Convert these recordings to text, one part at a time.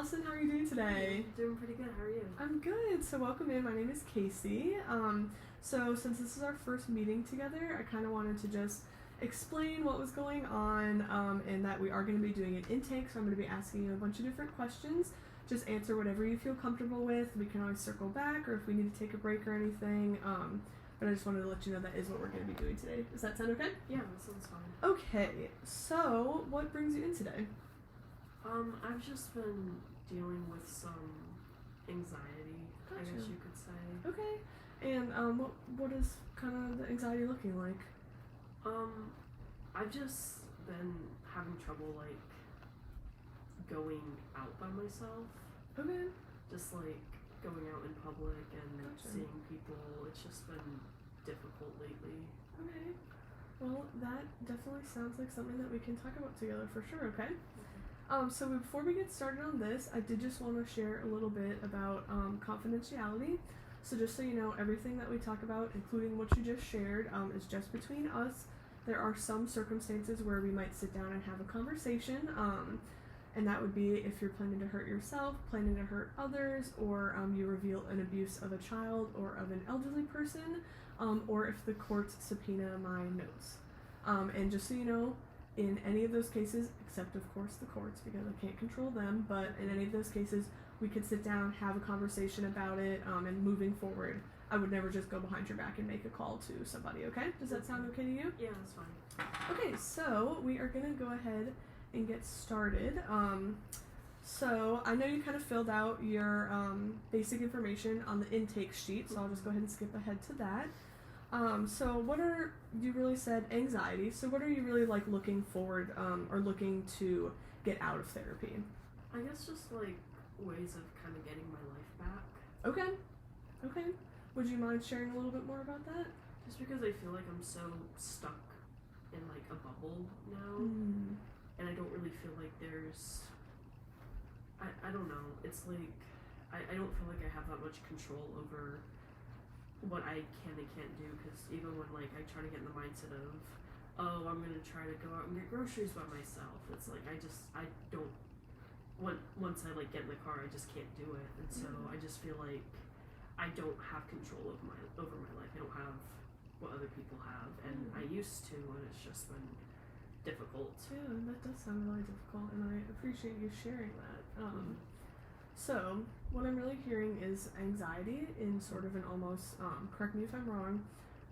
Allison, how are you doing today? I'm doing pretty good. How are you? I'm good. So welcome in. My name is Casey. So since this is our first meeting together, I kind of wanted to just explain what was going on and that we are going to be doing an intake. So I'm going to be asking you a bunch of different questions. Just answer whatever you feel comfortable with. We can always circle back or if we need to take a break or anything. But I just wanted to let you know that is what we're going to be doing today. Does that sound okay? Yeah, that sounds fine. Okay. So what brings you in today? I've just been dealing with some anxiety, Gotcha. I guess you could say. Okay. And what is kind of the anxiety looking like? I've just been having trouble like going out by myself. Okay. Just like going out in public and Gotcha. seeing people. It's just been difficult lately. Okay. Well, that definitely sounds like something that we can talk about together for sure, okay? So before we get started on this, I did just want to share a little bit about confidentiality. So just so you know, everything that we talk about, including what you just shared, is just between us. There are some circumstances where we might sit down and have a conversation, and that would be if you're planning to hurt yourself, planning to hurt others, or you reveal an abuse of a child or of an elderly person, or if the courts subpoena my notes. And just so you know, in any of those cases, except of course the courts because I can't control them, but in any of those cases, we could sit down, have a conversation about it, and moving forward, I would never just go behind your back and make a call to somebody, okay? Does that sound okay to you? Yeah, that's fine. Okay, so we are going to go ahead and get started. So I know you kind of filled out your basic information on the intake sheet, so I'll just go ahead and skip ahead to that. So what are, you really said anxiety, so what are you really like looking forward or looking to get out of therapy? I guess just like ways of kind of getting my life back. Okay. Would you mind sharing a little bit more about that? Just because I feel like I'm so stuck in like a bubble now, and I don't really feel like there's, I don't know, it's like, I don't feel like I have that much control over what I can and can't do, because even when like I try to get in the mindset of, oh, I'm gonna try to go out and get groceries by myself, it's like I don't, once I like get in the car, I just can't do it, and so I just feel like I don't have control over my life. I don't have what other people have, and I used to, and it's just been difficult. Yeah, that does sound really difficult, and I appreciate you sharing that. So, what I'm really hearing is anxiety in sort of an almost, correct me if I'm wrong,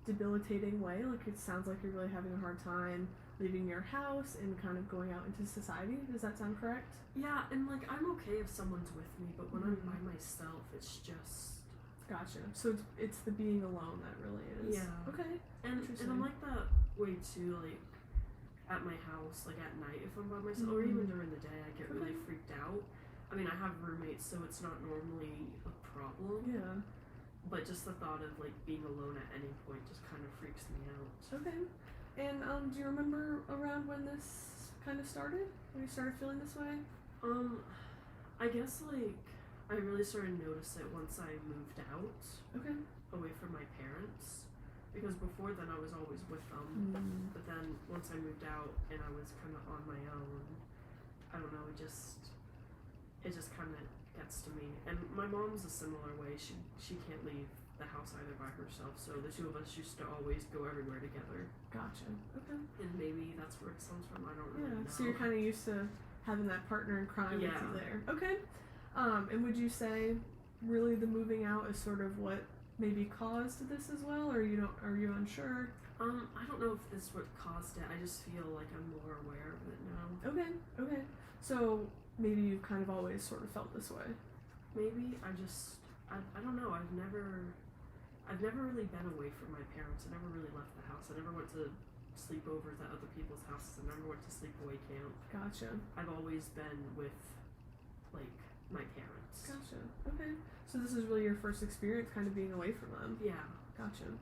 debilitating way. Like, it sounds like you're really having a hard time leaving your house and kind of going out into society. Does that sound correct? Yeah, and like, I'm okay if someone's with me, but when I'm by myself, it's just... Gotcha. So it's the being alone that really is. Yeah. Okay. And I'm like that way too, like, at my house, like at night if I'm by myself, or even during the day, I get really freaked out. I mean, I have roommates, so it's not normally a problem. Yeah. But just the thought of like being alone at any point just kind of freaks me out. Okay. And do you remember around when this kind of started? When you started feeling this way? I guess like I really started to notice it once I moved out. Okay. Away from my parents. Because before then I was always with them. But then once I moved out and I was kind of on my own, I don't know, it just kind of gets to me. And my mom's a similar way. She can't leave the house either by herself, so the two of us used to always go everywhere together. Gotcha. Okay. And maybe that's where it stems from. I don't really know. So you're kind of used to having that partner in crime with you there. Okay. And would you say really the moving out is sort of what maybe caused this as well, or are you unsure? I don't know if this is what caused it. I just feel like I'm more aware of it now. Okay. So maybe you've kind of always sort of felt this way. Maybe I don't know. I've never really been away from my parents. I never really left the house. I never went to sleepovers at other people's houses. I never went to sleepaway camp. Gotcha. I've always been with like my parents. Gotcha. Okay. So this is really your first experience kind of being away from them. Yeah. Gotcha.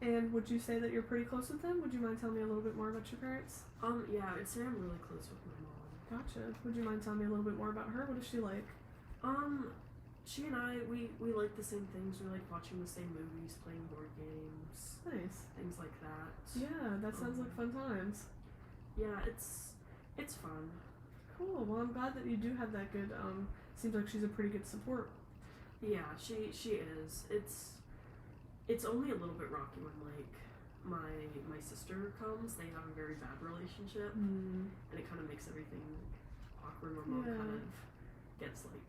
And would you say that you're pretty close with them? Would you mind telling me a little bit more about your parents? Yeah, I'd say I'm really close with my mom. Gotcha. Would you mind telling me a little bit more about her? What is she like? She and I, we like the same things. We like watching the same movies, playing board games. Nice. Things like that. Yeah, that sounds like fun times. Yeah, it's fun. Cool. Well, I'm glad that you do have that good. Seems like she's a pretty good support. Yeah, she is. It's only a little bit rocky when like my sister comes. They have a very bad relationship, and it kind of makes everything awkward. My mom kind of gets like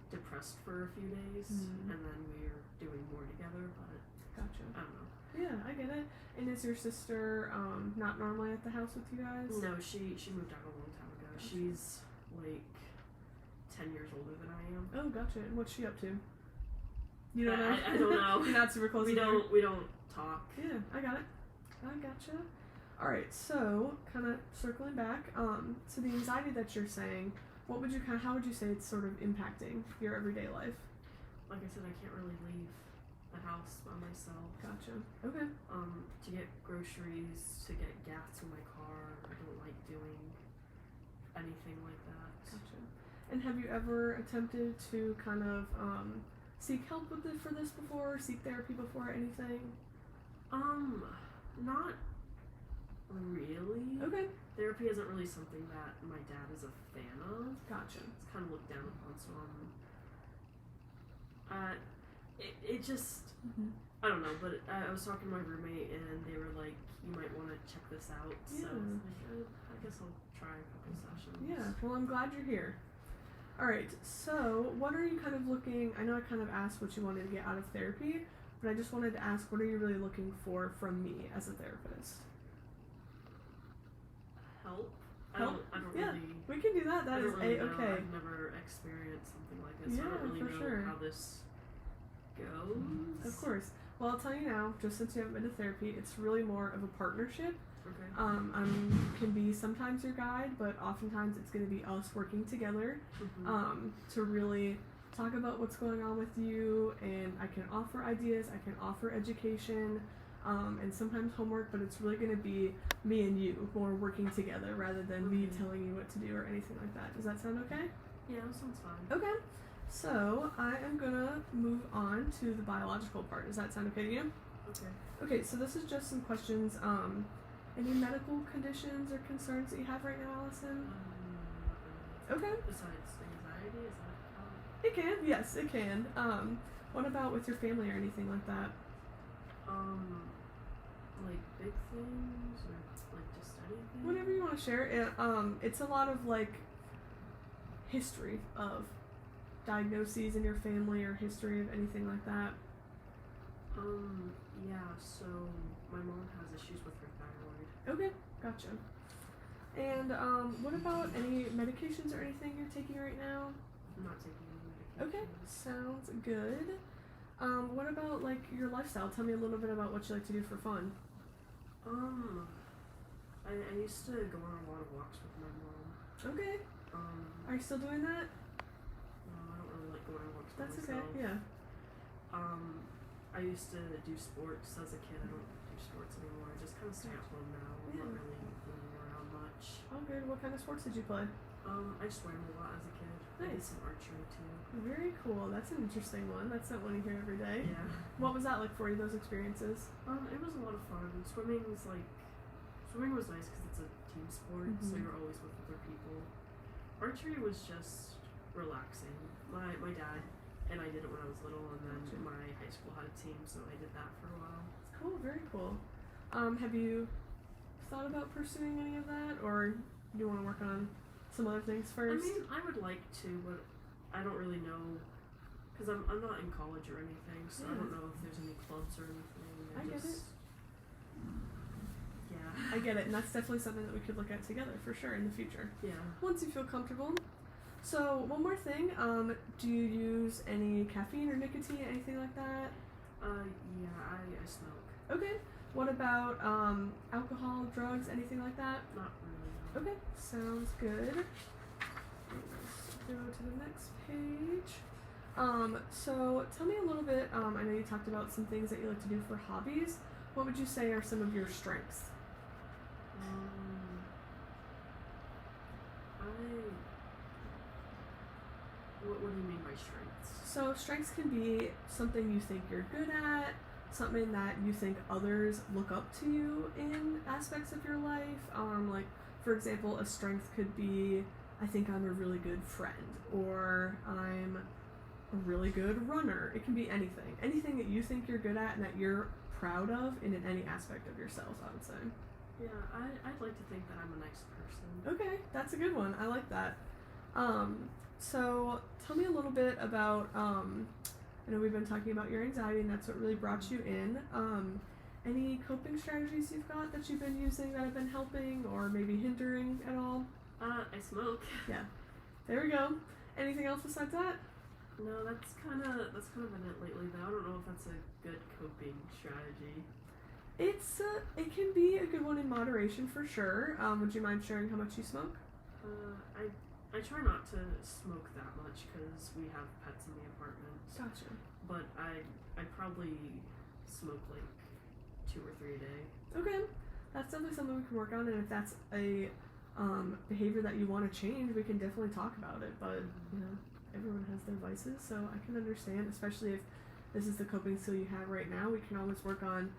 depressed for a few days, and then we're doing more together. But gotcha. I don't know. Yeah, I get it. And is your sister not normally at the house with you guys? No, she moved out a long time ago. Gotcha. She's like 10 years older than I am. Oh, gotcha. And what's she up to? You don't know? I don't know. You're not super close. We don't talk. Yeah, I got it. I gotcha. All right. So, kind of circling back. So the anxiety that you're saying, how would you say it's sort of impacting your everyday life? Like I said, I can't really leave the house by myself. Gotcha. Okay. To get groceries, to get gas in my car, I don't like doing anything like that. Gotcha. And have you ever attempted to kind of seek help for this before? Seek therapy before anything? Not really. Okay. Therapy isn't really something that my dad is a fan of. Gotcha. It's kind of looked down upon, so it just I don't know, but I was talking to my roommate and they were like, you might want to check this out. Yeah. So like, I guess I'll try a couple sessions. Yeah, well, I'm glad you're here. All right, so what are you kind of looking, I know I kind of asked what you wanted to get out of therapy, but I just wanted to ask, what are you really looking for from me as a therapist? Help? Help? I don't yeah, really... we can do that. That is really A-okay. I've never experienced something like this. Yeah, So I don't really for know sure. how this goes. Of course. Well, I'll tell you now, just since you haven't been to therapy, it's really more of a partnership. Okay. Can be sometimes your guide, but oftentimes it's going to be us working together to really talk about what's going on with you, and I can offer ideas, I can offer education, and sometimes homework, but it's really going to be me and you more working together rather than me telling you what to do or anything like that. Does that sound okay? Yeah, that sounds fine. Okay. So I am going to move on to the biological part. Does that sound okay to you? Okay. Okay, so this is just some questions. Any medical conditions or concerns that you have right now, Allison? Okay. Besides anxiety, is that It can, yes, it can. What about with your family or anything like that? like big things or like just anything? Whatever you want to share. It's a lot of like history of diagnoses in your family or history of anything like that. Yeah, so my mom has issues with her thyroid. Okay, gotcha. And what about any medications or anything you're taking right now? I'm not taking any medication. Okay, sounds good. What about like your lifestyle? Tell me a little bit about what you like to do for fun. I used to go on a lot of walks with my mom. Okay. Are you still doing that? No, I don't really like going on walks by That's myself. okay, yeah. I used to do sports as a kid. I don't do sports anymore. I just kind of stay at home now. I'm not really moving around much. Oh, good. What kind of sports did you play? I swam a lot as a kid. I did Nice. some archery too. Very cool. That's an interesting one. That's not one you hear every day. Yeah. What was that like for you, those experiences? It was a lot of fun. Swimming was nice because it's a team sport, so you're always with other people. Archery was just relaxing. My dad and I did it when I was little, and then my high school had a team, so I did that for a while. It's cool. Very cool. Have you thought about pursuing any of that, or do you want to work on some other things first? I mean, I would like to, but I don't really know, because I'm not in college or anything, so I don't know if there's any clubs or anything. I get it. Yeah. I get it, and that's definitely something that we could look at together for sure in the future. Yeah. Once you feel comfortable. So, one more thing, do you use any caffeine or nicotine, anything like that? Yeah, I smoke. Okay. What about alcohol, drugs, anything like that? Not really. Okay, sounds good. Let's go to the next page. So tell me a little bit, I know you talked about some things that you like to do for hobbies. What would you say are some of your strengths? What do you mean by strengths? So strengths can be something you think you're good at, something that you think others look up to you in aspects of your life. Like, for example, a strength could be, I I think I'm a really good friend, or I'm a really good runner. It can be anything. Anything that you think you're good at and that you're proud of in any aspect of yourself, I would say. Yeah, I'd like to think that I'm a nice person. Okay, that's a good one. I like that. So tell me a little bit about, I know we've been talking about your anxiety and that's what really brought you in. Any coping strategies you've got that you've been using that have been helping or maybe hindering at all? I smoke. Yeah. There we go. Anything else besides that? No, that's kind of been it lately, but I don't know if that's a good coping strategy. It can be a good one in moderation for sure. Would you mind sharing how much you smoke? I try not to smoke that much because we have pets in the apartment. Gotcha. But I probably smoke like 2 or 3 a day. Okay, that's definitely something we can work on, and if that's a behavior that you want to change, we can definitely talk about it. But you know, everyone has their vices, so I can understand, especially if this is the coping skill you have right now. We can always work on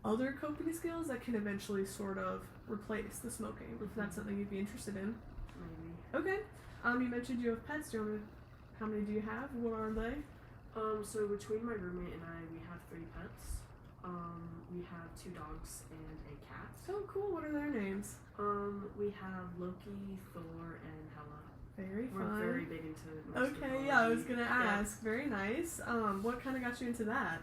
other coping skills that can eventually sort of replace the smoking, if that's something you'd be interested in. Maybe. Okay. You mentioned you have pets. Do you want to, how many do you have? What are they? So between my roommate and I, we have 3 pets. We have 2 dogs and a cat. Oh, cool. What are their names? We have Loki, Thor, and Hella. Very fun. We're very big into Norse Okay, mythology. yeah, I was gonna ask. Yeah. Very nice. What kind of got you into that?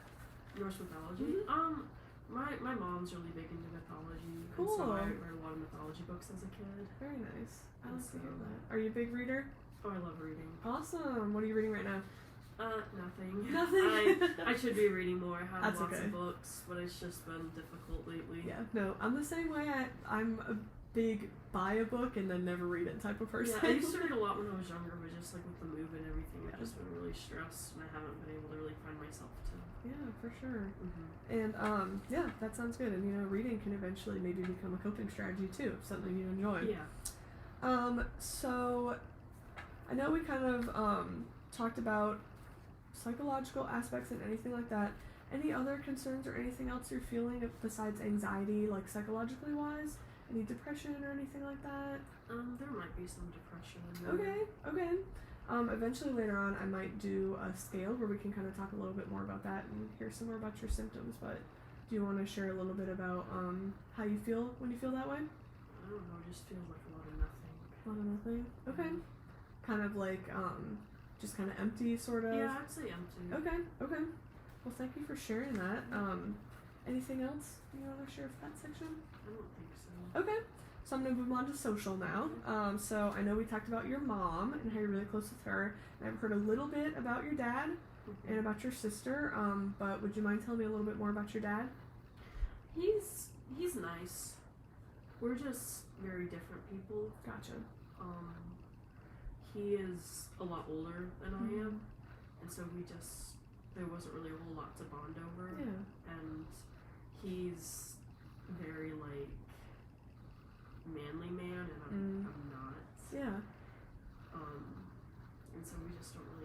Norse mythology? Mm-hmm. My mom's really big into mythology. Cool. And so I read a lot of mythology books as a kid. Very nice. I like to hear So- that. Are you a big reader? Oh, I love reading. Awesome. What are you reading right now? Nothing. Nothing. I should be reading more. I have That's lots okay. of books, but it's just been difficult lately. Yeah. No, I'm the same way. I'm a big buy a book and then never read it type of person. Yeah, I used to read a lot when I was younger, but just like with the move and everything, I've Yeah. just been really stressed, and I haven't been able to really find myself to. Yeah, for sure. Mm-hmm. And yeah, that sounds good. And you know, reading can eventually maybe become a coping strategy too, something you enjoy. Yeah. So I know we kind of talked about psychological aspects and anything like that. Any other concerns or anything else you're feeling besides anxiety, like psychologically wise? Any depression or anything like that? There might be some depression in there. Okay. Eventually later on I might do a scale where we can kind of talk a little bit more about that and hear some more about your symptoms, but do you want to share a little bit about how you feel when you feel that way? I don't know, it just feels like a lot of nothing. A lot of nothing? Okay. Kind of like just kind of empty sort of? Yeah, I'd say empty. Okay. Well, thank you for sharing that. Anything else you want to share with that section? I don't think so. Okay. So I'm going to move on to social now. So I know we talked about your mom and how you're really close with her. And I've heard a little bit about your dad and about your sister. But would you mind telling me a little bit more about your dad? He's nice. We're just very different people. Gotcha. He is a lot older than I am, and so there wasn't really a whole lot to bond over. Yeah. And he's very like manly man, and I'm not. Yeah. And so we just don't really